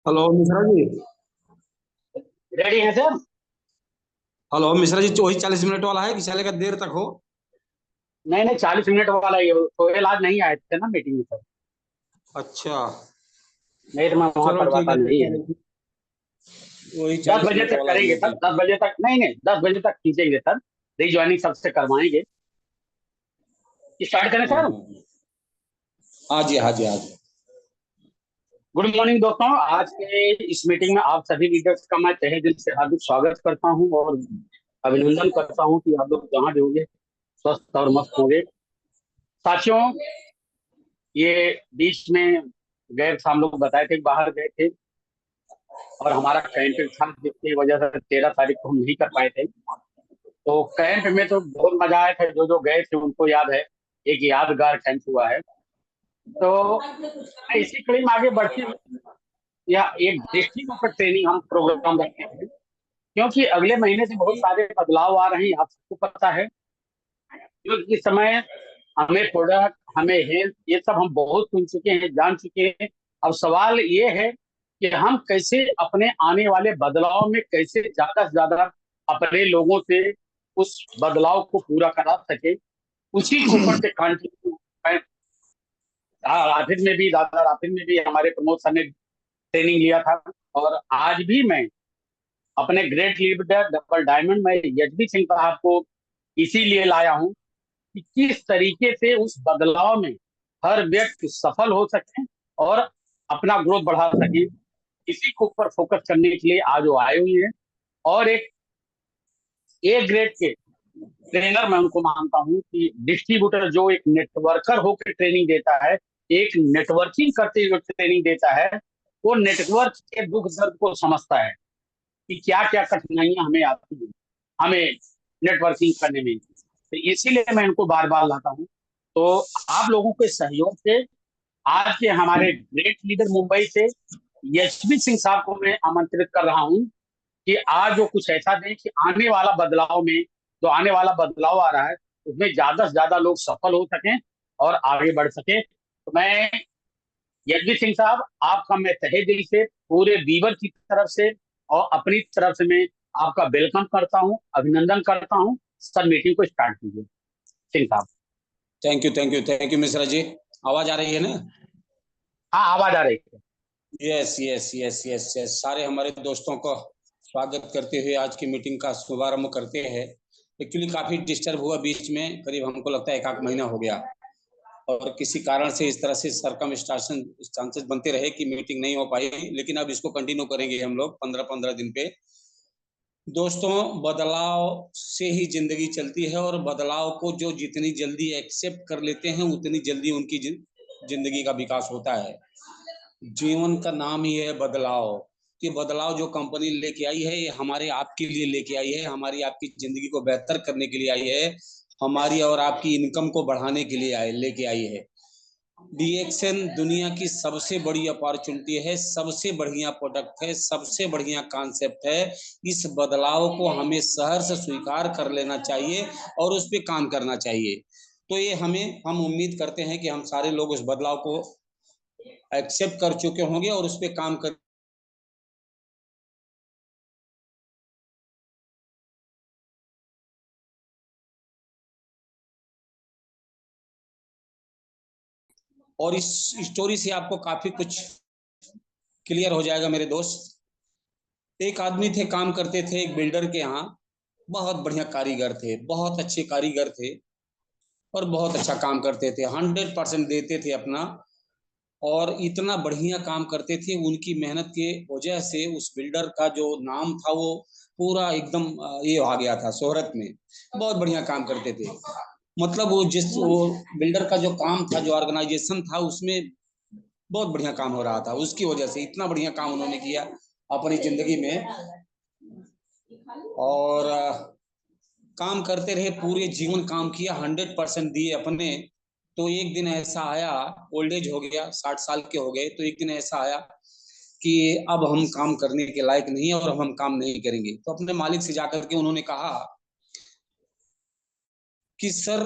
Hello Mishra ji. Ready है sir. Hello Mishra ji, वही 40 minute वाला है कि चलेगा देर तक हो? नहीं नहीं, 40 मिनट वाला ये सोहेल आज नहीं आए थे ना मीटिंग में सर। अच्छा। नहीं तो मैं वहां चलो ठीक करवाता है, नहीं है। वही दस चालीस बजे मिनट तक वाला करेंगे सर, मीटिंग। 10 बजे तक, नहीं नहीं 10 बजे तक खींचेंगे सर। रीज्वाइनिंग सबसे करवाएंगे। स्टार्ट करें हाँ सर। हाँ हाँ जी, हाँ जी, हाँ जी। गुड मॉर्निंग दोस्तों, आज के इस मीटिंग में आप सभी लीडर्स का मैं तहे दिल से हार्दिक स्वागत करता हूं और अभिनंदन करता हूं कि आप लोग जहां भी होंगे स्वस्थ और मस्त होंगे। साथियों, ये बीच में गए थे, हम लोग बताए थे बाहर गए थे और हमारा कैंप था जिसकी वजह से 13 तारीख को हम नहीं कर पाए थे। तो कैंप में तो बहुत मजा आया था, जो जो गए थे उनको याद है। एक यादगार कैंप हुआ है। तो इसी कड़ी में आगे बढ़ते हुए या एक दृष्टिगोचर ट्रेनिंग हम प्रोग्राम रखते हैं, क्योंकि अगले महीने से बहुत सारे बदलाव आ रहे हैं, आप सबको पता है। क्योंकि इस समय हमें प्रोडक्ट, हमें हेल्थ, ये सब हम बहुत सुन चुके हैं, जान चुके हैं। अब सवाल ये है कि हम कैसे अपने आने वाले बदलाव में कैसे ज्यादा से ज्यादा अपने लोगों से उस बदलाव को पूरा करा सके। उसी के ऊपर से कंटिन्यू राफिद में भी, दादा राफिद में भी हमारे प्रमोद सर ने ट्रेनिंग लिया था। और आज भी मैं अपने ग्रेट लीडर डबल डायमंड में यशवी सिंह साहब को इसीलिए लाया हूं कि किस तरीके से उस बदलाव में हर व्यक्ति सफल हो सके और अपना ग्रोथ बढ़ा सके। इसी के ऊपर फोकस करने के लिए आज वो आए हुए हैं। और एक ए ग्रेड के ट्रेनर मैं उनको मानता हूं कि डिस्ट्रीब्यूटर जो एक नेटवर्कर होकर ट्रेनिंग देता है, एक नेटवर्किंग करते हुए ट्रेनिंग देता है, वो नेटवर्क के दुख दर्द को समझता है कि क्या क्या कठिनाइयां हमें आती हैं हमें नेटवर्किंग करने में। तो इसीलिए मैं इनको बार बार लाता हूँ। तो आप लोगों के सहयोग से आज के हमारे ग्रेट लीडर मुंबई से यशवी सिंह साहब को मैं आमंत्रित कर रहा हूँ कि आज वो कुछ ऐसा दें कि आने वाला बदलाव में, जो आने वाला बदलाव आ रहा है, उसमें ज्यादा से ज्यादा लोग सफल हो सकें और आगे बढ़ सके। तो मैं यज्ञ सिंह साहब, आपका मैं तहे दिल से पूरे बीवर की तरफ से और अपनी तरफ से मैं आपका वेलकम करता हूं, अभिनंदन करता हूं। सर मीटिंग को स्टार्ट कीजिए सिंह साहब। Thank you, thank you, thank you Mishra ji. आवाज आ रही है ना? हाँ, आवाज आ रही है। Yes yes yes yes yes, सारे हमारे दोस्तों को स्वागत करते हुए आज की मीटिंग का शुभारंभ करते हैं। एक्चुअली काफी डिस्टर्ब हुआ बीच में, करीब हमको लगता है एक आध महीना हो गया, और किसी कारण से इस तरह से सरकमस्टांसेस बनते रहे कि मीटिंग नहीं हो पाई। लेकिन अब इसको कंटिन्यू करेंगे हम लोग 15-15 दिन पे। दोस्तों, बदलाव से ही जिंदगी चलती है, और बदलाव को जो जितनी जल्दी एक्सेप्ट कर लेते हैं उतनी जल्दी उनकी जिंदगी का विकास होता है। जीवन का नाम ही है बदलाव। ये बदलाव जो कंपनी लेके आई है, ये हमारे आपके लिए लेके आई है, हमारी आपकी जिंदगी को बेहतर करने के लिए आई है, हमारी और आपकी इनकम को बढ़ाने के लिए लेके आई है। डीएक्सएन दुनिया की सबसे बड़ी अपॉर्चुनिटी है, सबसे बढ़िया प्रोडक्ट है, सबसे बढ़िया कॉन्सेप्ट है। इस बदलाव को हमें सहर्ष स्वीकार कर लेना चाहिए और उस पर काम करना चाहिए। तो ये हम उम्मीद करते हैं कि हम सारे लोग उस बदलाव को एक्सेप्ट कर चुके होंगे और उस पर काम कर। और इस स्टोरी से आपको काफी कुछ क्लियर हो जाएगा मेरे दोस्त। एक आदमी थे, काम करते थे एक बिल्डर के यहाँ। बहुत बढ़िया कारीगर थे, बहुत अच्छे कारीगर थे, और बहुत अच्छा काम करते थे, 100% देते थे अपना। और इतना बढ़िया काम करते थे, उनकी मेहनत के वजह से उस बिल्डर का जो नाम था वो पूरा एकदम ये आ गया था शोहरत में। बहुत बढ़िया काम करते थे। मतलब वो बिल्डर का जो काम था, जो ऑर्गेनाइजेशन था, उसमें बहुत बढ़िया काम हो रहा था। उसकी वजह से इतना बढ़िया काम उन्होंने किया अपनी जिंदगी में। और काम करते रहे, पूरे जीवन काम किया, 100% दिए अपने। तो एक दिन ऐसा आया, ओल्ड एज हो गया, 60 साल के हो गए, तो एक दिन ऐसा आया कि अब हम काम करने के लायक नहीं है और अब हम काम नहीं करेंगे। तो अपने मालिक से जाकर के उन्होंने कहा कि सर,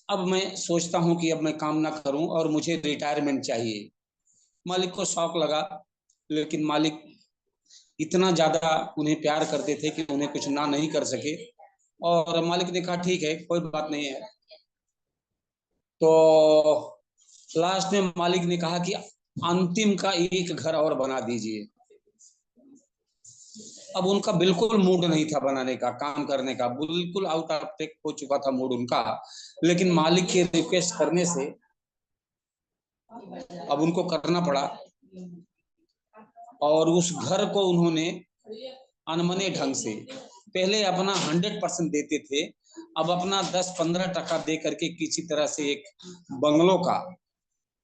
अब मैं सोचता हूं कि अब मैं काम ना करूं और मुझे रिटायरमेंट चाहिए। मालिक को शौक लगा, लेकिन मालिक इतना ज्यादा उन्हें प्यार करते थे कि उन्हें कुछ ना नहीं कर सके। और मालिक ने कहा ठीक है, कोई बात नहीं है। तो लास्ट में मालिक ने कहा कि अंतिम का एक घर और बना दीजिए। अब उनका बिल्कुल मूड नहीं था बनाने का, काम करने का, बिल्कुल आउट ऑफ टेक हो चुका था मूड उनका। लेकिन मालिक के रिक्वेस्ट करने से अब उनको करना पड़ा। और उस घर को उन्होंने अनमने ढंग से, पहले अपना 100% देते थे, अब अपना 10-15% दे करके किसी तरह से एक बंगलों का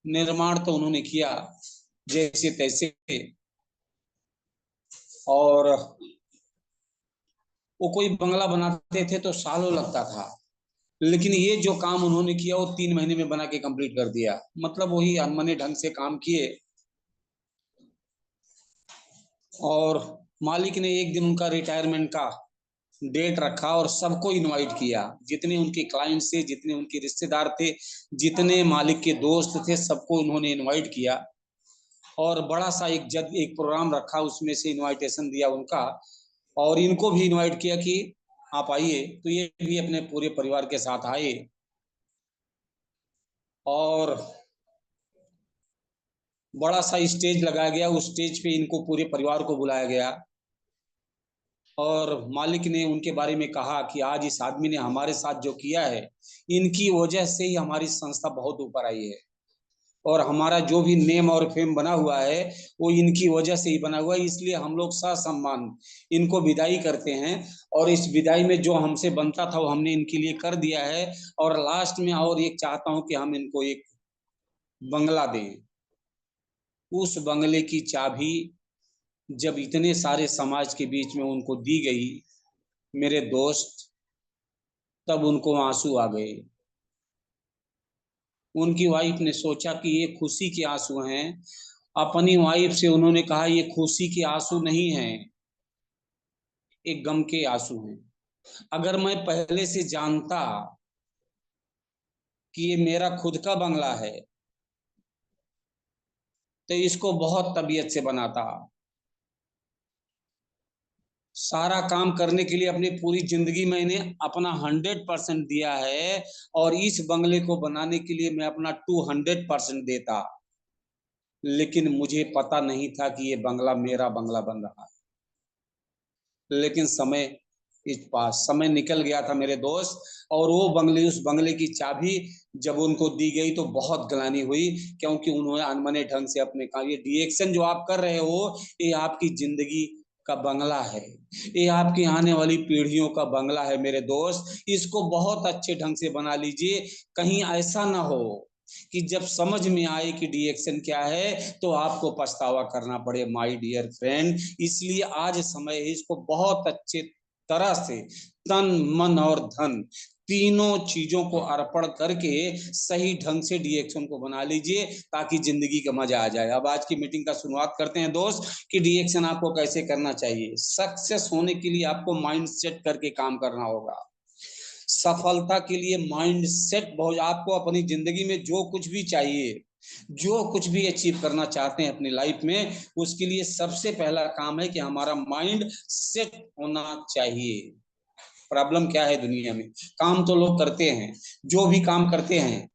निर्माण तो उन्होंने किया जैसे तैसे। और वो कोई बंगला बनाते थे तो सालों लगता था, लेकिन ये जो काम उन्होंने किया वो 3 महीने में बना के कंप्लीट कर दिया। मतलब वही अनमने ढंग से काम किए। और मालिक ने एक दिन उनका रिटायरमेंट का डेट रखा और सबको इनवाइट किया, जितने उनके क्लाइंट थे, जितने उनके रिश्तेदार थे, जितने मालिक के दोस्त थे, सबको उन्होंने इनवाइट किया। और बड़ा सा एक प्रोग्राम रखा, उसमें से इनविटेशन दिया उनका। और इनको भी इनवाइट किया कि आप आइए। तो ये भी अपने पूरे परिवार के साथ आए। और बड़ा सा स्टेज लगाया गया, उस स्टेज पे इनको पूरे परिवार को बुलाया गया। और मालिक ने उनके बारे में कहा कि आज इस आदमी ने हमारे साथ जो किया है, इनकी वजह से ही हमारी संस्था बहुत ऊपर आई है। और हमारा जो भी नेम और फेम बना हुआ है वो इनकी वजह से ही बना हुआ है। इसलिए हम लोग ससम्मान इनको विदाई करते हैं। और इस विदाई में जो हमसे बनता था वो हमने इनके लिए कर दिया है। और लास्ट में और एक चाहता हूं कि हम इनको एक बंगला दें। उस बंगले की चाबी जब इतने सारे समाज के बीच में उनको दी गई मेरे दोस्त, तब उनको आंसू आ गए। उनकी वाइफ ने सोचा कि ये खुशी के आंसू हैं। अपनी वाइफ से उन्होंने कहा ये खुशी के आंसू नहीं हैं, एक गम के आंसू हैं। अगर मैं पहले से जानता कि ये मेरा खुद का बंगला है तो इसको बहुत तबीयत से बनाता। सारा काम करने के लिए अपनी पूरी जिंदगी मैंने अपना 100% दिया है। और इस बंगले को बनाने के लिए मैं अपना 200% देता। लेकिन मुझे पता नहीं था कि ये बंगला मेरा बंगला बन रहा है। लेकिन समय निकल गया था मेरे दोस्त। और उस बंगले की चाबी जब उनको दी गई तो बहुत ग्लानि हुई, क्योंकि उन्होंने अनमने ढंग से अपने काम, ये डिएक्शन जो आप कर रहे हो ये आपकी जिंदगी का बंगला है, ये आपकी आने वाली पीढ़ियों का बंगला है मेरे दोस्त। इसको बहुत अच्छे ढंग से बना लीजिए। कहीं ऐसा ना हो कि जब समझ में आए कि डिएक्शन क्या है तो आपको पछतावा करना पड़े माय डियर फ्रेंड। इसलिए आज समय है इसको बहुत अच्छे तरह से तन मन और धन तीनों चीजों को अर्पण करके सही ढंग से डिएक्शन को बना लीजिए, ताकि जिंदगी का मजा आ जाए। अब आज की मीटिंग का शुरुआत करते हैं दोस्त कि डिएक्शन आपको कैसे करना चाहिए। सक्सेस होने के लिए आपको माइंड सेट करके काम करना होगा। सफलता के लिए माइंड सेट बहुत, आपको अपनी जिंदगी में जो कुछ भी चाहिए, जो कुछ भी अचीव करना चाहते हैं अपनी लाइफ में, उसके लिए सबसे पहला काम है कि हमारा माइंड सेट होना चाहिए। प्रॉब्लम क्या है दुनिया में, काम तो लोग करते हैं, जो भी काम करते हैं,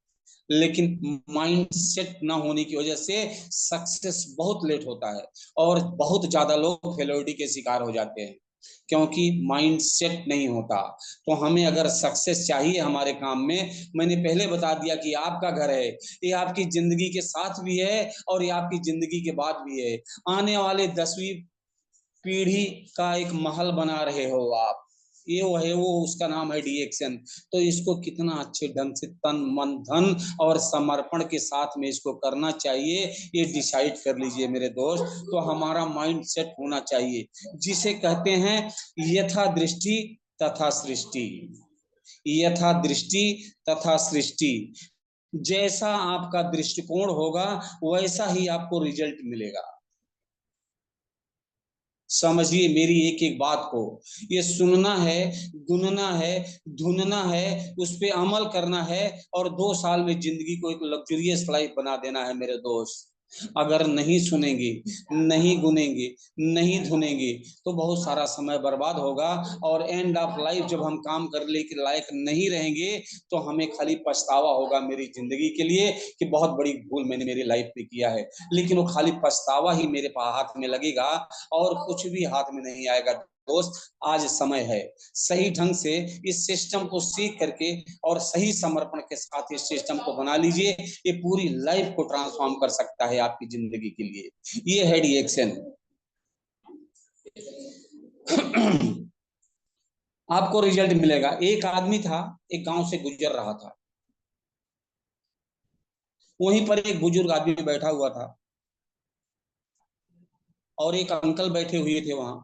लेकिन माइंड सेट ना होने की वजह से सक्सेस बहुत लेट होता है। और बहुत ज्यादा लोग फेलियोरिटी के शिकार हो जाते हैं क्योंकि माइंड सेट नहीं होता। तो हमें अगर सक्सेस चाहिए हमारे काम में, मैंने पहले बता दिया कि आपका घर है, ये आपकी जिंदगी के साथ भी है और ये आपकी जिंदगी के बाद भी है। आने वाले 10वीं पीढ़ी का एक महल बना रहे हो आप, ये वो है, वो उसका नाम है डिएक्शन। तो इसको कितना अच्छे ढंग से तन मन धन और समर्पण के साथ में इसको करना चाहिए, ये डिसाइड कर लीजिए मेरे दोस्त। तो हमारा माइंड सेट होना चाहिए, जिसे कहते हैं यथा दृष्टि तथा सृष्टि। यथा दृष्टि तथा सृष्टि, जैसा आपका दृष्टिकोण होगा वैसा ही आपको रिजल्ट मिलेगा। समझिए मेरी एक एक बात को, ये सुनना है, गुनना है, धुनना है, उस पर अमल करना है और 2 साल में जिंदगी को एक लग्जरियस लाइफ बना देना है मेरे दोस्त। अगर नहीं सुनेंगे, नहीं गुनेंगे, नहीं धुनेंगे तो बहुत सारा समय बर्बाद होगा, और एंड ऑफ लाइफ जब हम काम करने के लायक नहीं रहेंगे तो हमें खाली पछतावा होगा मेरी जिंदगी के लिए कि बहुत बड़ी भूल मैंने मेरी लाइफ में किया है। लेकिन वो खाली पछतावा ही मेरे हाथ में लगेगा और कुछ भी हाथ में नहीं आएगा। दोस्त, आज समय है, सही ढंग से इस सिस्टम को सीख करके और सही समर्पण के साथ इस सिस्टम को बना लीजिए। ये पूरी लाइफ को ट्रांसफॉर्म कर सकता है आपकी जिंदगी के लिए। ये है डीएक्शन। आपको रिजल्ट मिलेगा। एक आदमी था, एक गांव से गुजर रहा था, वहीं पर एक बुजुर्ग आदमी बैठा हुआ था और एक अंकल बैठे हुए थे वहां।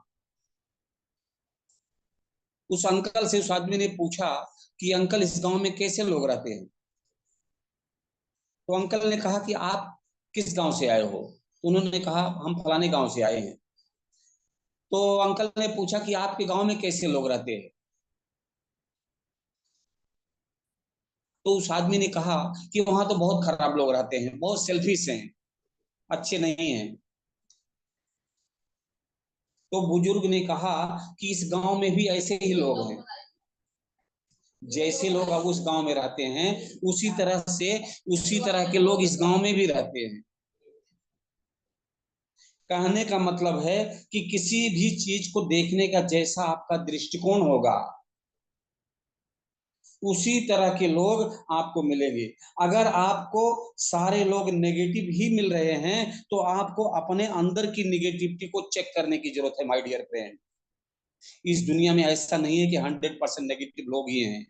उस अंकल से उस आदमी ने पूछा कि अंकल, इस गांव में कैसे लोग रहते हैं? तो अंकल ने कहा कि आप किस गांव से आए हो? तो उन्होंने कहा हम फलाने गांव से आए हैं। तो अंकल ने पूछा कि आपके गांव में कैसे लोग रहते हैं? तो उस आदमी ने कहा कि वहां तो बहुत खराब लोग रहते हैं, बहुत सेल्फिश हैं, अच्छे नहीं हैं। तो बुजुर्ग ने कहा कि इस गांव में भी ऐसे ही लोग हैं, जैसे लोग अब उस गांव में रहते हैं उसी तरह के लोग इस गांव में भी रहते हैं। कहने का मतलब है कि किसी भी चीज को देखने का जैसा आपका दृष्टिकोण होगा, उसी तरह के लोग आपको मिलेंगे। अगर आपको सारे लोग नेगेटिव ही मिल रहे हैं तो आपको अपने अंदर की निगेटिविटी को चेक करने की जरूरत है माय डियर फ्रेंड। इस दुनिया में ऐसा नहीं है कि 100% नेगेटिव लोग ही हैं।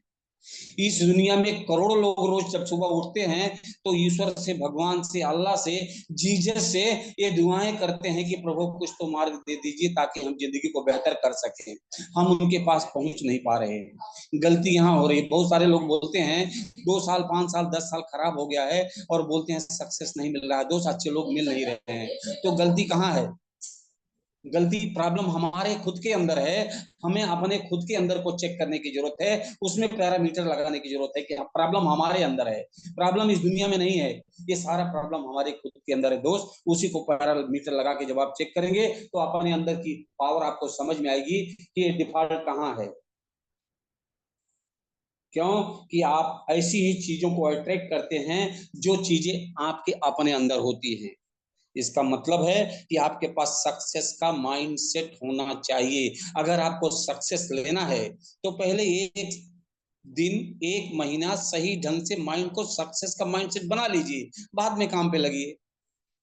इस दुनिया में करोड़ों लोग रोज जब सुबह उठते हैं तो ईश्वर से, भगवान से, अल्लाह से, जीसस से ये दुआएं करते हैं कि प्रभु कुछ तो मार्ग दे दीजिए ताकि हम जिंदगी को बेहतर कर सकें। हम उनके पास पहुंच नहीं पा रहे हैं। गलती यहाँ हो रही है। बहुत सारे लोग बोलते हैं 2 साल, 5 साल, 10 साल खराब हो गया है और बोलते हैं सक्सेस नहीं मिल रहा है, 2 अच्छे लोग मिल नहीं रहे हैं। तो गलती कहाँ है? गलती, प्रॉब्लम हमारे खुद के अंदर है। हमें अपने खुद के अंदर को चेक करने की जरूरत है, उसमें पैरामीटर लगाने की जरूरत है कि प्रॉब्लम हमारे अंदर है, प्रॉब्लम इस दुनिया में नहीं है। ये सारा प्रॉब्लम हमारे खुद के अंदर है दोस्त। उसी को पैरामीटर लगा के जब आप चेक करेंगे तो अपने अंदर की पावर आपको समझ में आएगी कि डिफॉल्ट कहाँ है। क्यों? कि आप ऐसी ही चीजों को अट्रैक्ट करते हैं जो चीजें आपके अपने अंदर होती हैं। इसका मतलब है कि आपके पास सक्सेस का माइंडसेट होना चाहिए। अगर आपको सक्सेस लेना है तो पहले एक दिन, एक महीना सही ढंग से माइंड को सक्सेस का माइंडसेट बना लीजिए, बाद में काम पे लगिए।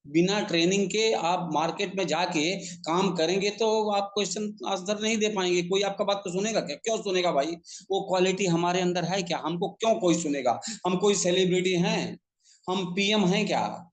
बिना ट्रेनिंग के आप मार्केट में जाके काम करेंगे तो आप क्वेश्चन आंसर नहीं दे पाएंगे। कोई आपका बात तो सुनेगा क्या? क्यों सुनेगा भाई? वो क्वालिटी हमारे अंदर है क्या? हमको क्यों कोई सुनेगा? हम कोई सेलिब्रिटी हैं? हम पीएम हैं क्या?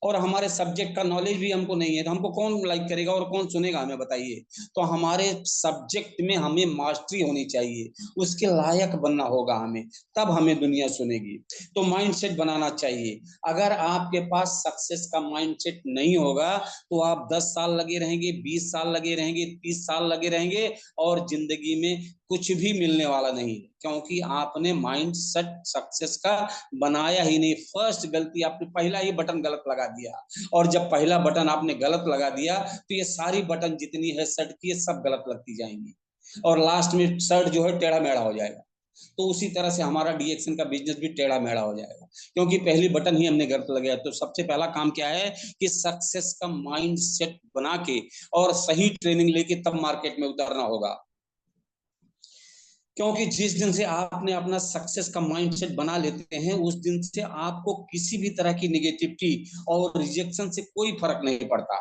और हमारे सब्जेक्ट का नॉलेज भी हमको नहीं है तो हमको कौन लाइक करेगा और कौन सुनेगा? हमें बताइए। तो हमारे सब्जेक्ट में हमें मास्टरी होनी चाहिए, उसके लायक बनना होगा हमें, तब हमें दुनिया सुनेगी। तो माइंडसेट बनाना चाहिए। अगर आपके पास सक्सेस का माइंडसेट नहीं होगा तो आप 10 साल लगे रहेंगे, 20 साल लगे रहेंगे, 30 साल लगे रहेंगे और जिंदगी में कुछ भी मिलने वाला नहीं, क्योंकि आपने माइंड सेट सक्सेस का बनाया ही नहीं। फर्स्ट गलती, आपने पहला ही बटन गलत लगा दिया। और जब पहला बटन आपने गलत लगा दिया तो ये सारी बटन जितनी है शर्ट की, सब गलत लगती जाएंगी और लास्ट में शर्ट जो है टेढ़ा मेढ़ा हो जाएगा। तो उसी तरह से हमारा डीएक्शन का बिजनेस भी टेढ़ा मेढ़ा हो जाएगा, क्योंकि पहली बटन ही हमने गलत लगाया। तो सबसे पहला काम क्या है कि सक्सेस का माइंड सेट बना के और सही ट्रेनिंग लेके तब मार्केट में उतरना होगा। क्योंकि जिस दिन से आपने अपना सक्सेस का माइंडसेट बना लेते हैं उस दिन से आपको किसी भी तरह की निगेटिविटी और रिजेक्शन से कोई फर्क नहीं पड़ता।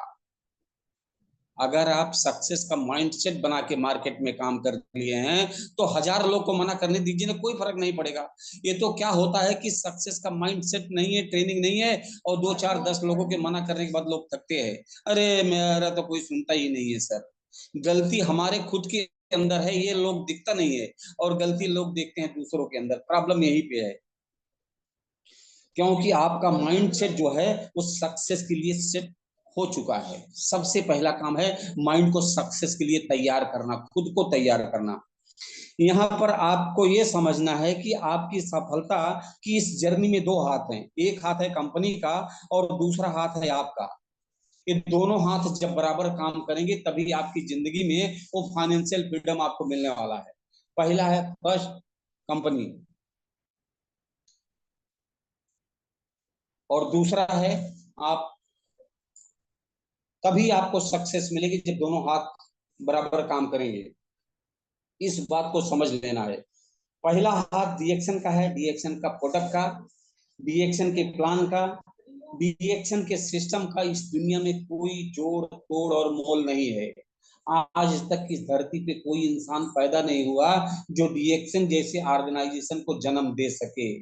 अगर आप सक्सेस का माइंडसेट बना के मार्केट में काम कर लिए हैं तो 1000 लोग को मना करने दीजिए ना, कोई फर्क नहीं पड़ेगा। ये तो क्या होता है कि सक्सेस का माइंडसेट नहीं है, ट्रेनिंग नहीं है, और 2 4 10 लोगों के मना करने के बाद लोग थकते हैं। अरे मेरा तो कोई सुनता ही नहीं है सर। गलती हमारे खुद के अंदर है, ये लोग दिखता नहीं है, और गलती लोग देखते हैं दूसरों के अंदर। प्रॉब्लम यहीं पे है, क्योंकि आपका माइंडसेट जो है वो सक्सेस के लिए सेट हो चुका है। सबसे पहला काम है माइंड को सक्सेस के लिए तैयार करना, खुद को तैयार करना। यहाँ पर आपको ये समझना है कि आपकी सफलता की इस जर्नी में दो हाथ हैं, एक हाथ है कंपनी का और दूसरा हाथ है आपका। ये दोनों हाथ जब बराबर काम करेंगे तभी आपकी जिंदगी में वो फाइनेंशियल फ्रीडम आपको मिलने वाला है। पहला है फर्स्ट कंपनी, और दूसरा है आप। तभी आपको सक्सेस मिलेगी जब दोनों हाथ बराबर काम करेंगे। इस बात को समझ लेना है। पहला हाथ डीएक्शन का है, डीएक्शन का प्रोडक्ट का, डीएक्शन के प्लान का, डीएक्शन के सिस्टम का। इस दुनिया में कोई जोड़ तोड़ और मोल नहीं है। आज तक इस धरती पे कोई इंसान पैदा नहीं हुआ जो डीएक्शन जैसे ऑर्गेनाइजेशन को जन्म दे सके।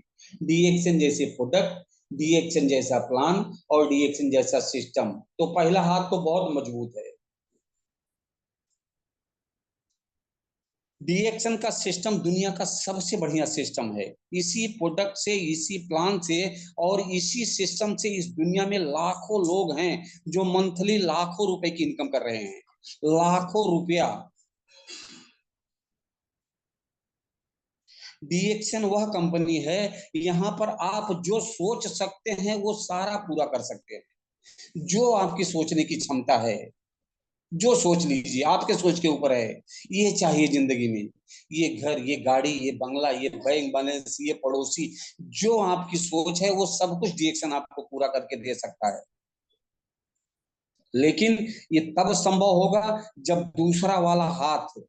डीएक्शन जैसे प्रोडक्ट, डीएक्शन जैसा प्लान और डीएक्शन जैसा सिस्टम। तो पहला हाथ तो बहुत मजबूत है। डीएक्शन का सिस्टम दुनिया का सबसे बढ़िया सिस्टम है। इसी प्रोडक्ट से, इसी प्लान से और इसी सिस्टम से इस दुनिया में लाखों लोग हैं जो मंथली लाखों रुपए की इनकम कर रहे हैं। लाखों रुपया। डीएक्शन वह कंपनी है यहाँ पर आप जो सोच सकते हैं वो सारा पूरा कर सकते हैं। जो आपकी सोचने की क्षमता है, जो सोच लीजिए, आपके सोच के ऊपर है। ये चाहिए जिंदगी में, ये घर, ये गाड़ी, ये बंगला, ये बैंक बैलेंस, ये पड़ोसी। जो आपकी सोच है वो सब कुछ डीएक्शन आपको पूरा करके दे सकता है। लेकिन ये तब संभव होगा जब दूसरा वाला हाथ,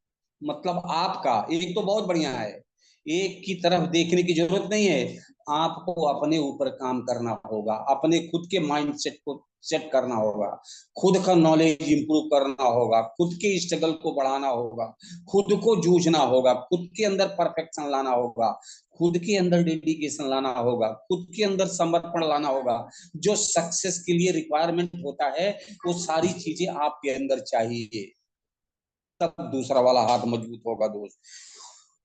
मतलब आपका, एक तो बहुत बढ़िया है, एक की तरफ देखने की जरूरत नहीं है। आपको अपने ऊपर काम करना होगा, अपने खुद के माइंडसेट को सेट करना होगा, खुद का नॉलेज इंप्रूव करना होगा, खुद के स्ट्रगल को बढ़ाना होगा, खुद को जूझना होगा, खुद के अंदर परफेक्शन लाना होगा, खुद के अंदर डेडिकेशन लाना होगा, खुद के अंदर समर्पण लाना होगा। जो सक्सेस के लिए रिक्वायरमेंट होता है वो सारी चीजें आपके अंदर चाहिए, तब दूसरा वाला हाथ मजबूत होगा दोस्त।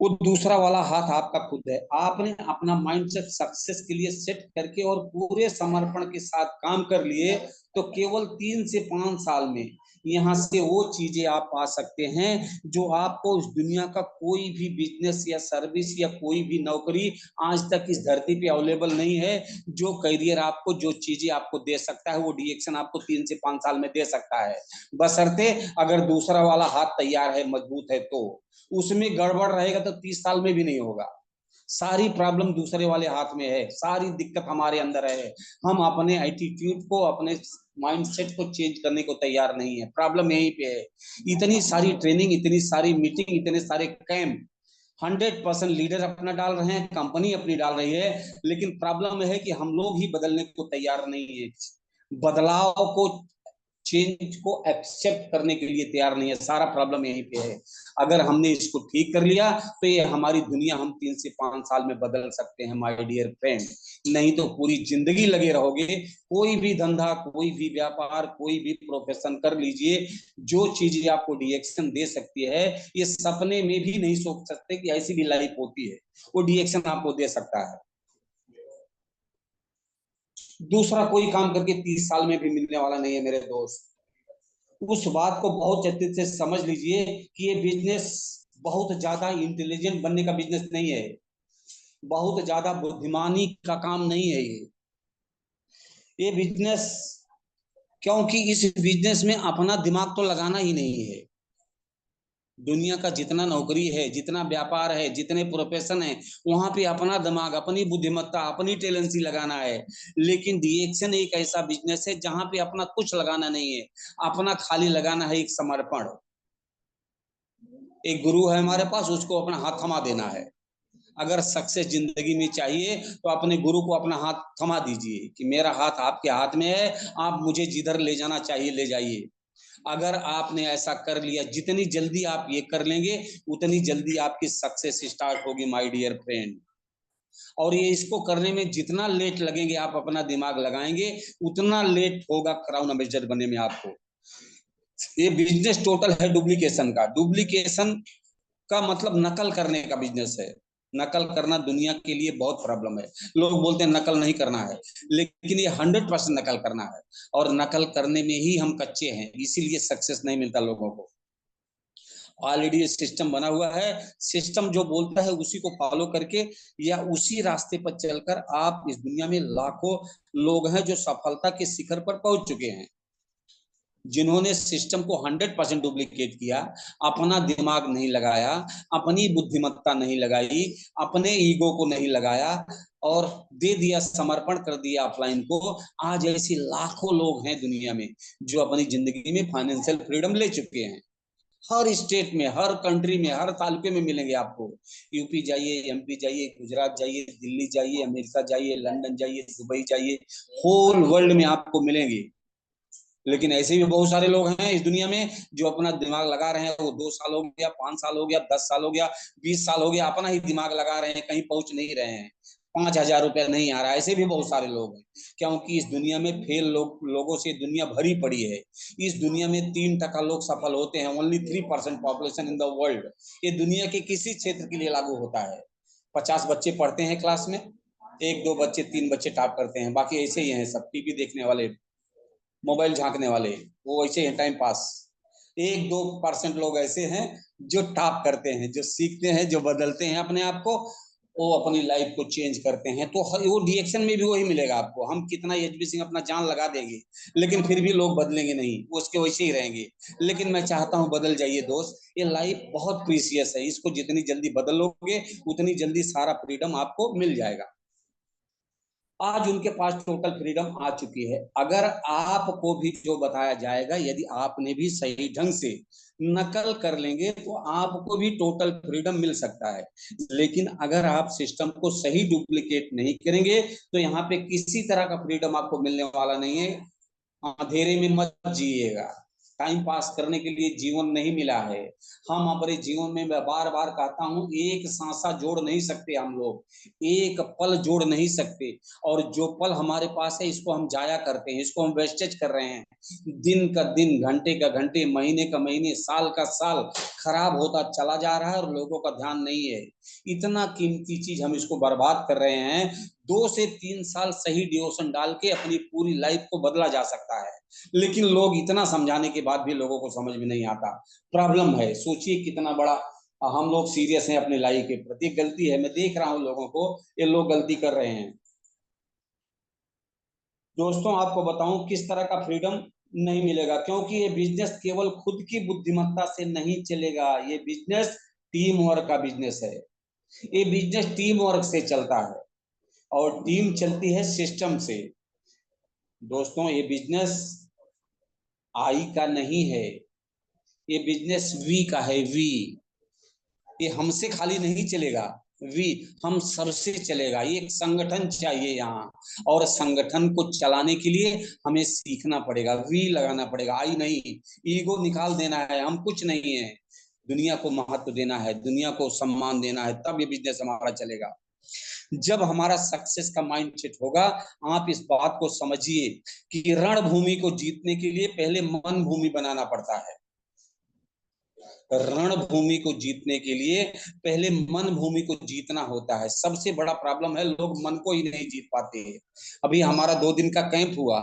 वो दूसरा वाला हाथ आपका खुद है। आपने अपना माइंडसेट सक्सेस के लिए सेट करके और पूरे समर्पण के साथ काम कर लिए तो केवल 3 से 5 साल में यहाँ से वो चीजें आप पा सकते हैं जो आपको इस दुनिया का कोई भी बिजनेस या सर्विस या कोई भी नौकरी आज तक इस धरती पे अवेलेबल नहीं है। जो करियर आपको, जो चीजें आपको दे सकता है वो डीएक्शन आपको 3 से 5 साल में दे सकता है, बशर्ते अगर दूसरा वाला हाथ तैयार है, मजबूत है तो। उसमें गड़बड़ रहेगा तो 30 साल में भी नहीं होगा। सारी प्रॉब्लम दूसरे वाले हाथ में है, सारी दिक्कत हमारे अंदर है। हम अपने एटीट्यूड को, अपने माइंडसेट को चेंज करने को तैयार नहीं है। प्रॉब्लम यहीं पे है। इतनी सारी ट्रेनिंग, इतनी सारी मीटिंग, इतने सारे कैंप 100% लीडर अपना डाल रहे हैं, कंपनी अपनी डाल रही है, लेकिन प्रॉब्लम है कि हम लोग ही बदलने को तैयार नहीं है। बदलाव को, चेंज को एक्सेप्ट करने के लिए तैयार नहीं है। सारा प्रॉब्लम यहीं पे है। अगर हमने इसको ठीक कर लिया तो ये हमारी दुनिया हम 3 से 5 साल में बदल सकते हैं माय डियर फ्रेंड। नहीं तो पूरी जिंदगी लगे रहोगे। कोई भी धंधा, कोई भी व्यापार, कोई भी प्रोफेशन कर लीजिए, जो चीजें आपको डीएक्शन दे सकती है ये सपने में भी नहीं सोच सकते कि ऐसी भी लाइफ होती है। वो डीएक्शन आपको दे सकता है। दूसरा कोई काम करके 30 साल में भी मिलने वाला नहीं है मेरे दोस्त। उस बात को बहुत अच्छे से समझ लीजिए कि ये बिजनेस बहुत ज्यादा इंटेलिजेंट बनने का बिजनेस नहीं है, बहुत ज्यादा बुद्धिमानी का काम नहीं है ये बिजनेस। क्योंकि इस बिजनेस में अपना दिमाग तो लगाना ही नहीं है। दुनिया का जितना नौकरी है, जितना व्यापार है, जितने प्रोफेशन है, वहां पे अपना दिमाग, अपनी बुद्धिमत्ता, अपनी टैलेंसी लगाना है। लेकिन डीएक्शन एक ऐसा बिजनेस है जहां पे अपना कुछ लगाना नहीं है, अपना खाली लगाना है एक समर्पण। एक गुरु है हमारे पास, उसको अपना हाथ थमा देना है। अगर सक्सेस जिंदगी में चाहिए तो अपने गुरु को अपना हाथ थमा दीजिए कि मेरा हाथ आपके हाथ में है, आप मुझे जिधर ले जाना चाहिए ले जाइए। अगर आपने ऐसा कर लिया, जितनी जल्दी आप ये कर लेंगे उतनी जल्दी आपकी सक्सेस स्टार्ट होगी माय डियर फ्रेंड। और ये इसको करने में जितना लेट लगेंगे, आप अपना दिमाग लगाएंगे, उतना लेट होगा क्राउन एम्बेसडर बनने में आपको। ये बिजनेस टोटल है डुप्लीकेशन का। डुप्लीकेशन का मतलब नकल करने का बिजनेस है। नकल करना दुनिया के लिए बहुत प्रॉब्लम है। लोग बोलते हैं नकल नहीं करना है, लेकिन ये 100% नकल करना है। और नकल करने में ही हम कच्चे हैं, इसीलिए सक्सेस नहीं मिलता लोगों को। ऑलरेडी ये सिस्टम बना हुआ है। सिस्टम जो बोलता है उसी को फॉलो करके या उसी रास्ते पर चलकर आप इस दुनिया में लाखों लोग हैं जो सफलता के शिखर पर पहुंच चुके हैं, जिन्होंने सिस्टम को 100% डुप्लीकेट किया, अपना दिमाग नहीं लगाया, अपनी बुद्धिमत्ता नहीं लगाई, अपने ईगो को नहीं लगाया और दे दिया, समर्पण कर दिया ऑफलाइन को। आज ऐसे लाखों लोग हैं दुनिया में जो अपनी जिंदगी में फाइनेंशियल फ्रीडम ले चुके हैं। हर स्टेट में, हर कंट्री में, हर तालुके में मिलेंगे आपको। यूपी जाइए, एमपी जाइए, गुजरात जाइए, दिल्ली जाइए, अमेरिका जाइए, लंदन जाइए, दुबई जाइए, होल वर्ल्ड में आपको मिलेंगे। लेकिन ऐसे भी बहुत सारे लोग हैं इस दुनिया में जो अपना दिमाग लगा रहे हैं। वो 2 साल हो गया, 5 साल हो गया, 10 साल हो गया, 20 साल हो गया, अपना ही दिमाग लगा रहे हैं, कहीं पहुंच नहीं रहे हैं, 5,000 रुपया नहीं आ रहा। ऐसे भी बहुत सारे लोग हैं, क्योंकि इस दुनिया में फेल लोगों से दुनिया भरी पड़ी है। इस दुनिया में 3% लोग सफल होते हैं, only 3% population in the world. ये दुनिया के किसी क्षेत्र के लिए लागू होता है। 50 बच्चे पढ़ते हैं क्लास में, 1-2 बच्चे, 3 बच्चे टॉप करते हैं, बाकी ऐसे ही हैं सब, टीवी देखने वाले, मोबाइल झांकने वाले, वो ऐसे हैं टाइम पास। 1-2% लोग ऐसे हैं जो टॉप करते हैं, जो सीखते हैं, जो बदलते हैं अपने आप को, वो अपनी लाइफ को चेंज करते हैं। तो वो रिएक्शन में भी वही मिलेगा आपको। हम कितना एचबी सिंह अपना जान लगा देंगे, लेकिन फिर भी लोग बदलेंगे नहीं, वो उसके वैसे ही रहेंगे। लेकिन मैं चाहता हूं बदल जाइए दोस्त, ये लाइफ बहुत प्रीसियस है, इसको जितनी जल्दी बदलोगे उतनी जल्दी सारा फ्रीडम आपको मिल जाएगा। आज उनके पास टोटल फ्रीडम आ चुकी है। अगर आपको भी जो बताया जाएगा, यदि आपने भी सही ढंग से नकल कर लेंगे तो आपको भी टोटल फ्रीडम मिल सकता है। लेकिन अगर आप सिस्टम को सही डुप्लीकेट नहीं करेंगे तो यहाँ पे किसी तरह का फ्रीडम आपको मिलने वाला नहीं है। अंधेरे में मत जिएगा। टाइम पास करने के लिए जीवन नहीं मिला है। हम अपने जीवन में, मैं बार बार कहता हूं, एक सांसा जोड़ नहीं सकते हम लोग, एक पल जोड़ नहीं सकते। और जो पल हमारे पास है इसको हम जाया करते हैं, इसको हम वेस्टेज कर रहे हैं। दिन का दिन, घंटे का घंटे, महीने का महीने, साल का साल खराब होता चला जा रहा है और लोगों का ध्यान नहीं है। इतना कीमती चीज हम इसको बर्बाद कर रहे हैं। 2 से 3 साल सही डिवोशन डाल के अपनी पूरी लाइफ को बदला जा सकता है। लेकिन लोग इतना समझाने के बाद भी लोगों को समझ में नहीं आता। प्रॉब्लम है, सोचिए कितना बड़ा हम लोग सीरियस हैं अपनी लाइफ के प्रति। गलती है, मैं देख रहा हूं लोगों को, ये लोग गलती कर रहे हैं। दोस्तों आपको बताऊं किस तरह का फ्रीडम नहीं मिलेगा, क्योंकि ये बिजनेस केवल खुद की बुद्धिमत्ता से नहीं चलेगा। ये बिजनेस टीम वर्क का बिजनेस है। ये बिजनेस टीम वर्क से चलता है और टीम चलती है सिस्टम से। दोस्तों ये बिजनेस आई का नहीं है, ये बिजनेस वी का है। वी, ये हमसे खाली नहीं चलेगा, वी, हम सबसे चलेगा। ये एक संगठन चाहिए यहाँ, और संगठन को चलाने के लिए हमें सीखना पड़ेगा, वी लगाना पड़ेगा, आई नहीं। ईगो निकाल देना है, हम कुछ नहीं है। दुनिया को महत्व देना है, दुनिया को सम्मान देना है, तब ये बिजनेस हमारा चलेगा। जब हमारा सक्सेस का माइंडसेट होगा, आप इस बात को समझिए कि रणभूमि को जीतने के लिए पहले मन भूमि बनाना पड़ता है। रणभूमि को जीतने के लिए पहले मन भूमि को जीतना होता है। सबसे बड़ा प्रॉब्लम है, लोग मन को ही नहीं जीत पाते हैं। अभी हमारा 2 दिन का कैंप हुआ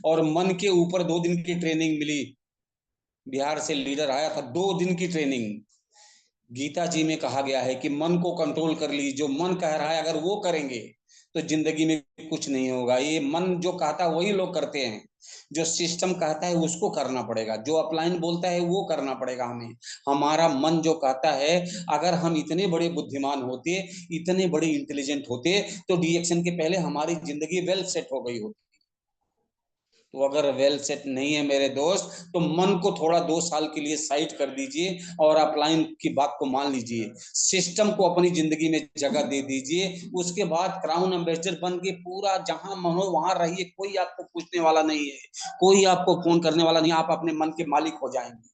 और मन के ऊपर 2 दिन की ट्रेनिंग मिली। बिहार से लीडर आया था, 2 दिन की ट्रेनिंग। गीता जी में कहा गया है कि मन को कंट्रोल कर ली, जो मन कह रहा है अगर वो करेंगे तो जिंदगी में कुछ नहीं होगा। ये मन जो कहता है वही लोग करते हैं, जो सिस्टम कहता है उसको करना पड़ेगा, जो अपलाइन बोलता है वो करना पड़ेगा हमें। हमारा मन जो कहता है, अगर हम इतने बड़े बुद्धिमान होते, इतने बड़े इंटेलिजेंट होते, तो डीएक्शन के पहले हमारी जिंदगी वेल सेट हो गई होती। तो अगर वेल सेट नहीं है मेरे दोस्त, तो मन को थोड़ा 2 साल के लिए साइड कर दीजिए और अपलाइन की बात को मान लीजिए। सिस्टम को अपनी जिंदगी में जगह दे दीजिए। उसके बाद क्राउन एम्बेसडर बन के पूरा जहां मन हो वहां रहिए। कोई आपको पूछने वाला नहीं है, कोई आपको फोन करने वाला नहीं। आप अपने मन के मालिक हो जाएंगे।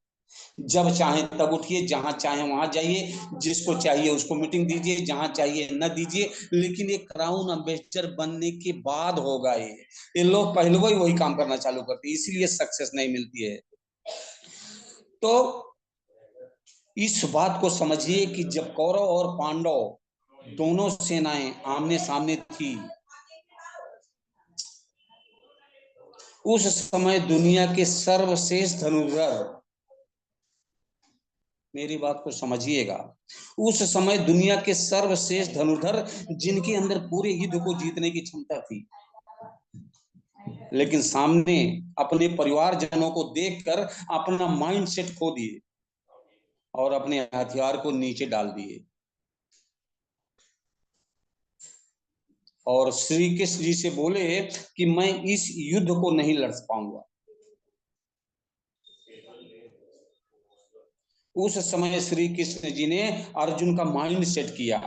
जब चाहे तब उठिए, जहां चाहे वहां जाइए, जिसको चाहिए उसको मीटिंग दीजिए, जहां चाहिए न दीजिए। लेकिन ये क्राउन एम्बेसडर बनने के बाद होगा। ये लोग पहले ही वही काम करना चालू करते हैं, इसीलिए सक्सेस नहीं मिलती है। तो इस बात को समझिए कि जब कौरव और पांडव दोनों सेनाएं आमने सामने थी, उस समय दुनिया के सर्वश्रेष्ठ धनुर्धर मेरी बात को समझिएगा। उस समय दुनिया के सर्वश्रेष्ठ धनुर्धर जिनके अंदर पूरे युद्ध को जीतने की क्षमता थी, लेकिन सामने अपने परिवारजनों को देखकर अपना माइंड सेट खो दिए और अपने हथियार को नीचे डाल दिए और श्री कृष्ण जी से बोले कि मैं इस युद्ध को नहीं लड़ पाऊंगा। उस समय श्री कृष्ण जी ने अर्जुन का माइंड सेट किया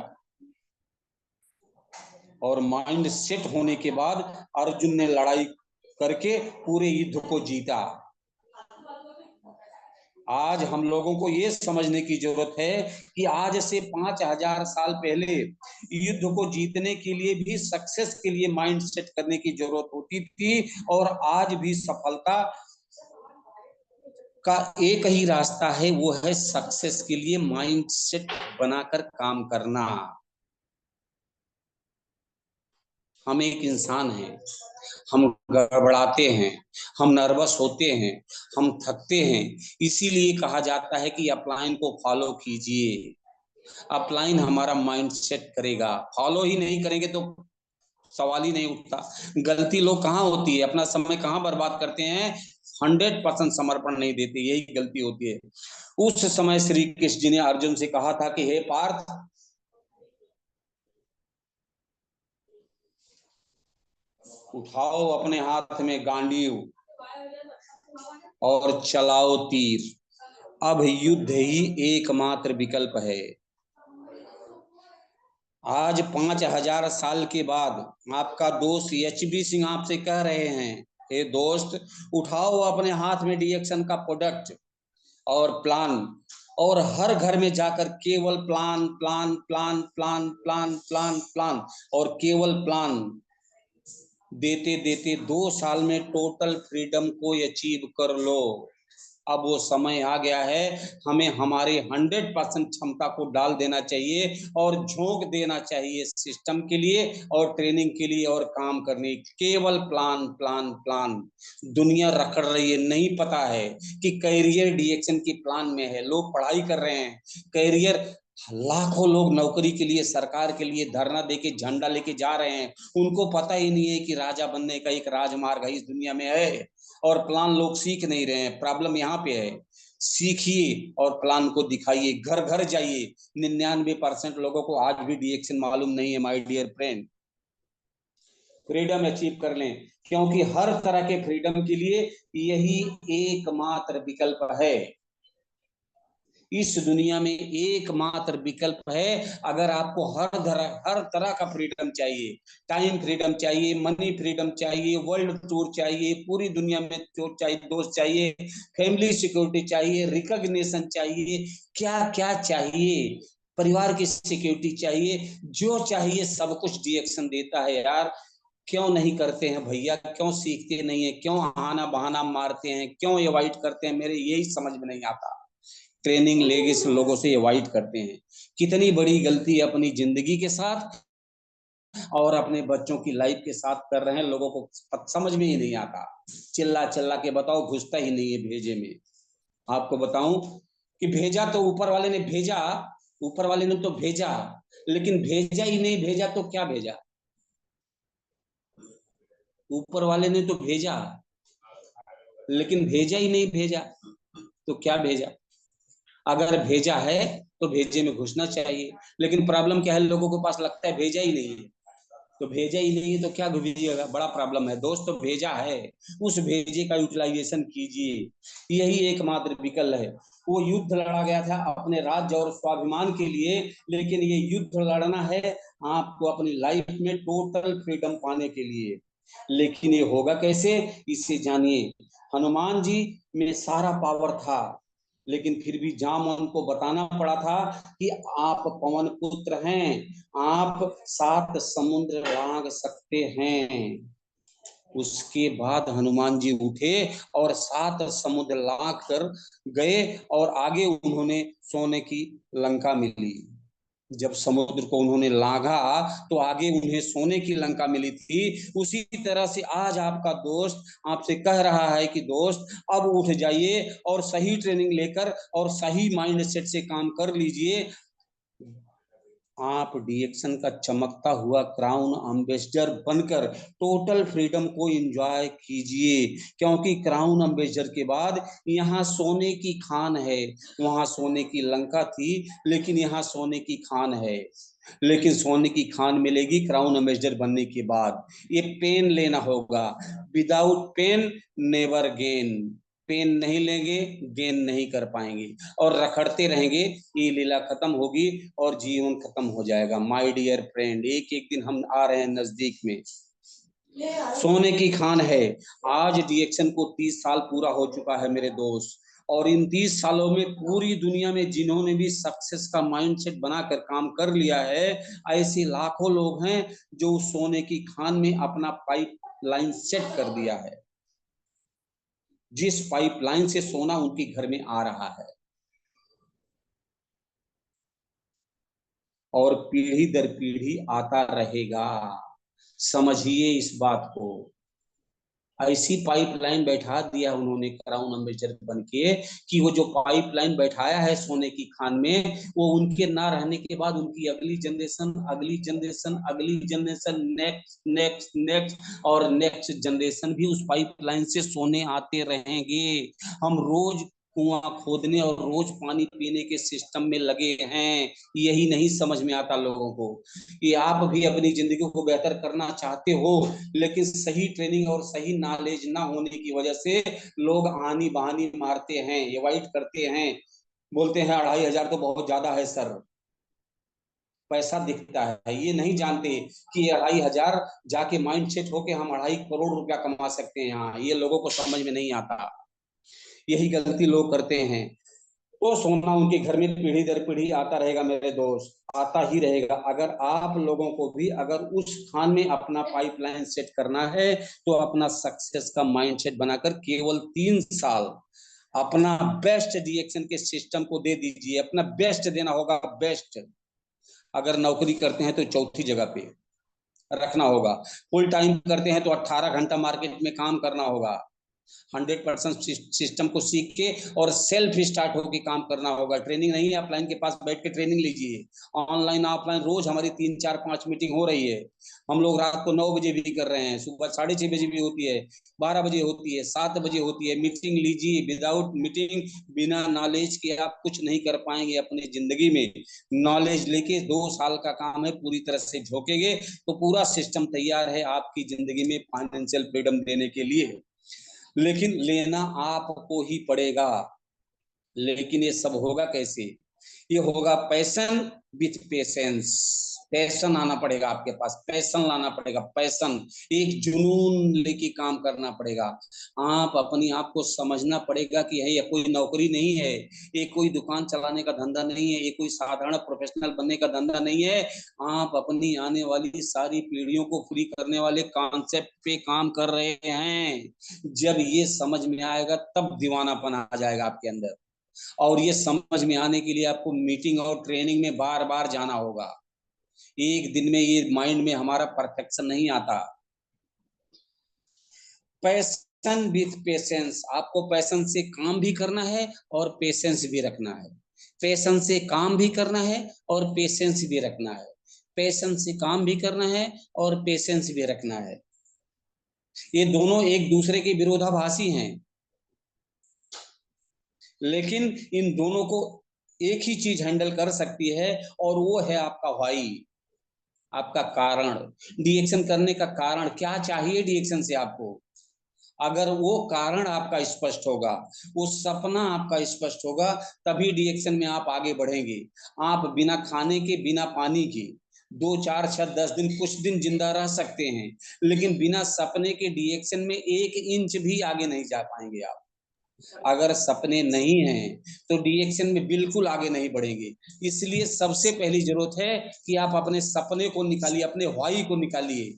और माइंड सेट होने के बाद अर्जुन ने लड़ाई करके पूरे युद्ध को जीता। आज हम लोगों को ये समझने की जरूरत है कि आज से 5000 साल पहले युद्ध को जीतने के लिए भी, सक्सेस के लिए माइंड सेट करने की जरूरत होती थी, और आज भी सफलता का एक ही रास्ता है, वो है सक्सेस के लिए माइंड सेट बनाकर काम करना। हम एक इंसान हैं, हम गड़बड़ाते हैं, हम नर्वस होते हैं, हम थकते हैं, इसीलिए कहा जाता है कि अपलाइन को फॉलो कीजिए। अपलाइन हमारा माइंड सेट करेगा, फॉलो ही नहीं करेंगे तो सवाल ही नहीं उठता। गलती लोग कहाँ होती है, अपना समय कहाँ बर्बाद करते हैं, 100% समर्पण नहीं देते, यही गलती होती है। उस समय श्री कृष्ण जी ने अर्जुन से कहा था कि हे पार्थ, उठाओ अपने हाथ में गांडीव और चलाओ तीर, अब युद्ध ही एकमात्र विकल्प है। आज 5000 साल के बाद आपका दोस्त एचबी सिंह आपसे कह रहे हैं, हे दोस्त, उठाओ अपने हाथ में डीएक्शन का प्रोडक्ट और प्लान, और हर घर में जाकर केवल plan plan plan plan plan plan plan और केवल प्लान देते देते 2 साल में टोटल फ्रीडम को अचीव कर लो। अब वो समय आ गया है, हमें हमारे 100% क्षमता को डाल देना चाहिए और झोंक देना चाहिए सिस्टम के लिए और ट्रेनिंग के लिए और काम करने, केवल प्लान प्लान प्लान। दुनिया रखड़ रही है, नहीं पता है कि कैरियर डीएक्शन की प्लान में है। लोग पढ़ाई कर रहे हैं, कैरियर, लाखों लोग नौकरी के लिए, सरकार के लिए धरना देके झंडा लेके जा रहे हैं, उनको पता ही नहीं है कि राजा बनने का एक राजमार्ग इस दुनिया में है, और प्लान लोग सीख नहीं रहे हैं। प्रॉब्लम यहाँ पे है, सीखिए और प्लान को दिखाइए, घर घर जाइए। 99% लोगों को आज भी डीएक्शन मालूम नहीं है my dear friend. Freedom achieve कर लें, क्योंकि हर तरह के फ्रीडम के लिए यही एकमात्र विकल्प है। इस दुनिया में एकमात्र विकल्प है। अगर आपको हर तरह का फ्रीडम चाहिए, टाइम फ्रीडम चाहिए, मनी फ्रीडम चाहिए, वर्ल्ड टूर चाहिए, पूरी दुनिया में टूर चाहिए, दोस्त चाहिए, फैमिली सिक्योरिटी चाहिए, रिकॉग्निशन चाहिए, क्या क्या चाहिए, परिवार की सिक्योरिटी चाहिए, जो चाहिए सब कुछ डीएक्शन देता है यार। क्यों नहीं करते हैं भैया, क्यों सीखते नहीं है, क्यों आना बहाना मारते हैं, क्यों अवॉइड करते हैं, मेरे यही समझ में नहीं आता। ट्रेनिंग लेके लोगों से अवॉइड करते हैं, कितनी बड़ी गलती अपनी जिंदगी के साथ और अपने बच्चों की लाइफ के साथ कर रहे हैं, लोगों को समझ में ही नहीं आता। चिल्ला चिल्ला के बताओ, घुसता ही नहीं है भेजे में। आपको बताऊं कि भेजा तो ऊपर वाले ने भेजा, ऊपर वाले ने तो भेजा, लेकिन भेजा ही नहीं, भेजा तो क्या भेजा, ऊपर वाले ने तो भेजा लेकिन भेजा ही नहीं, भेजा तो क्या भेजा। अगर भेजा है तो भेजे में घुसना चाहिए, लेकिन प्रॉब्लम क्या है, लोगों के पास लगता है भेजा ही नहीं है, तो भेजा ही नहीं है तो क्या भेजिएगा, बड़ा प्रॉब्लम है दोस्त। तो भेजा है, उस भेजे का यूटिलाइजेशन कीजिए, यही एकमात्र विकल्प है। वो युद्ध लड़ा गया था अपने राज्य और स्वाभिमान के लिए, लेकिन ये युद्ध लड़ना है आपको अपनी लाइफ में टोटल फ्रीडम पाने के लिए। लेकिन ये होगा कैसे, इससे जानिए। हनुमान जी में सारा पावर था, लेकिन फिर भी जामवन को बताना पड़ा था कि आप पवन पुत्र हैं, आप 7 समुद्र लांघ सकते हैं। उसके बाद हनुमान जी उठे और 7 समुद्र लांघ कर गए और आगे उन्होंने सोने की लंका मिली। जब समुद्र को उन्होंने लांघा तो आगे उन्हें सोने की लंका मिली थी। उसी तरह से आज आपका दोस्त आपसे कह रहा है कि दोस्त अब उठ जाइए और सही ट्रेनिंग लेकर और सही माइंड सेट से काम कर लीजिए। आप डीएक्शन का चमकता हुआ क्राउन एम्बेसडर बनकर टोटल फ्रीडम को एंजॉय कीजिए, क्योंकि क्राउन एम्बेसडर के बाद यहाँ सोने की खान है। वहां सोने की लंका थी, लेकिन यहाँ सोने की खान है। लेकिन सोने की खान मिलेगी क्राउन एम्बेसडर बनने के बाद। ये पेन लेना होगा, without pain never gain. Pain नहीं लेंगे, गेन नहीं कर पाएंगे, और रखड़ते रहेंगे, ये लीला खत्म होगी और जीवन खत्म हो जाएगा। माय डियर फ्रेंड, एक एक दिन हम आ रहे हैं नजदीक में। सोने की खान है। आज डीएक्शन को 30 साल पूरा हो चुका है मेरे दोस्त, और इन 30 सालों में पूरी दुनिया में जिन्होंने भी सक्सेस का माइंडसेट बनाकर काम कर लिया है, ऐसे लाखों लोग हैं जो सोने की खान में अपना पाइपलाइन सेट कर दिया है, जिस पाइपलाइन से सोना उनके घर में आ रहा है, और पीढ़ी दर पीढ़ी आता रहेगा। समझिए इस बात को। ऐसी पाइपलाइन बैठा दिया उन्होंने क्राउन एम्बेसडर बन के, कि वो जो पाइपलाइन बैठाया है सोने की खान में, वो उनके ना रहने के बाद उनकी अगली जनरेशन, अगली जनरेशन, अगली जनरेशन, नेक्स्ट नेक्स्ट नेक्स्ट और नेक्स्ट जनरेशन भी उस पाइपलाइन से सोने आते रहेंगे। हम रोज कुआं खोदने और रोज पानी पीने के सिस्टम में लगे हैं। यही नहीं समझ में आता लोगों को कि आप भी अपनी जिंदगी को बेहतर करना चाहते हो, लेकिन सही ट्रेनिंग और सही नॉलेज ना होने की वजह से लोग आनी बहानी मारते हैं, एवॉइड करते हैं, बोलते हैं 2,500 तो बहुत ज्यादा है सर। पैसा दिखता है, ये नहीं जानते कि 2,500 जाके माइंड सेट होके हम 2.5 करोड़ रुपया कमा सकते हैं यहाँ। ये लोगों को समझ में नहीं आता, यही गलती लोग करते हैं। तो सोना उनके घर में पीढ़ी दर पीढ़ी आता रहेगा मेरे दोस्त, आता ही रहेगा। अगर आप लोगों को भी अगर उस खान में अपना पाइपलाइन सेट करना है, तो अपना सक्सेस का माइंडसेट बनाकर केवल 3 साल अपना बेस्ट डीएक्शन के सिस्टम को दे दीजिए। अपना बेस्ट देना होगा, बेस्ट। अगर नौकरी करते हैं तो चौथी जगह पे रखना होगा। फुल टाइम करते हैं तो 18 घंटा मार्केट में काम करना होगा। 100% सिस्टम को सीख के और सेल्फ स्टार्ट होकर काम करना होगा। ट्रेनिंग नहीं है, अपलाइन के पास बैठ के ट्रेनिंग लीजिए। ऑनलाइन ऑफलाइन रोज हमारी 3 4 5 मीटिंग हो रही है। हम लोग रात को 9 बजे भी कर रहे हैं, सुबह 6:30 बजे भी होती है, 12 बजे होती है, 7 बजे होती है। मीटिंग लीजिए। विदाउट मीटिंग, बिना नॉलेज के आप कुछ नहीं कर पाएंगे अपनी जिंदगी में। नॉलेज लेके 2 साल का काम है, पूरी तरह से झोंकेंगे तो पूरा सिस्टम तैयार है आपकी जिंदगी में फाइनेंशियल फ्रीडम देने के लिए। लेकिन लेना आपको ही पड़ेगा। लेकिन ये सब होगा कैसे? ये होगा पैशन विथ पेशेंस। पैशन आना पड़ेगा आपके पास, पैशन लाना पड़ेगा, पैशन, एक जुनून लेके काम करना पड़ेगा। आप अपनी आप को समझना पड़ेगा कि ये कोई नौकरी नहीं है, ये कोई दुकान चलाने का धंधा नहीं है, ये कोई साधारण प्रोफेशनल बनने का धंधा नहीं है। आप अपनी आने वाली सारी पीढ़ियों को फ्री करने वाले कॉन्सेप्ट पे काम कर रहे हैं। जब ये समझ में आएगा तब दीवानापन आ जाएगा आपके अंदर। और ये समझ में आने के लिए आपको मीटिंग और ट्रेनिंग में बार बार जाना होगा। एक दिन में ये माइंड में हमारा परफेक्शन नहीं आता। पैशन विथ पेशेंस, आपको पैशन से काम भी करना है और पेशेंस भी रखना है। पैशन से काम भी करना है और पेशेंस भी रखना है। पैशन से काम भी करना है और पेशेंस भी रखना है। ये दोनों एक दूसरे के विरोधाभासी हैं, लेकिन इन दोनों को एक ही चीज हैंडल कर सकती है, और वो है आपका वाई, आपका कारण। डीएक्शन करने का कारण क्या चाहिए डीएक्शन से आपको? अगर वो कारण आपका स्पष्ट होगा, वो सपना आपका स्पष्ट होगा, तभी डीएक्शन में आप आगे बढ़ेंगे। आप बिना खाने के, बिना पानी के 2 4 6 10 दिन, कुछ दिन जिंदा रह सकते हैं, लेकिन बिना सपने के डीएक्शन में 1 इंच भी आगे नहीं जा पाएंगे आप। अगर सपने नहीं हैं तो डीएक्शन में बिल्कुल आगे नहीं बढ़ेंगे। इसलिए सबसे पहली जरूरत है कि आप अपने सपने को निकालिए, अपने वाई को निकालिए।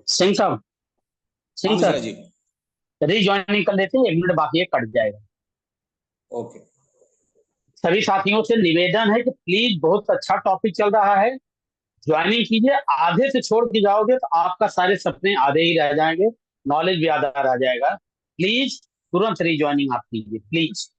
सिंह साहब, हाँ सिंह मिश्रा सर, जी। रीज्वाइनिंग कर लेते हैं, 1 मिनट बाकी है, कट जाएगा। ओके। सभी साथियों से निवेदन है कि प्लीज, बहुत अच्छा टॉपिक चल रहा है, ज्वाइनिंग कीजिए। आधे से छोड़ के जाओगे तो आपका सारे सपने आधे ही रह जाएंगे, नॉलेज भी आधा रह जाएगा। प्लीज तुरंत रीज्वाइनिंग आप कीजिए, प्लीज।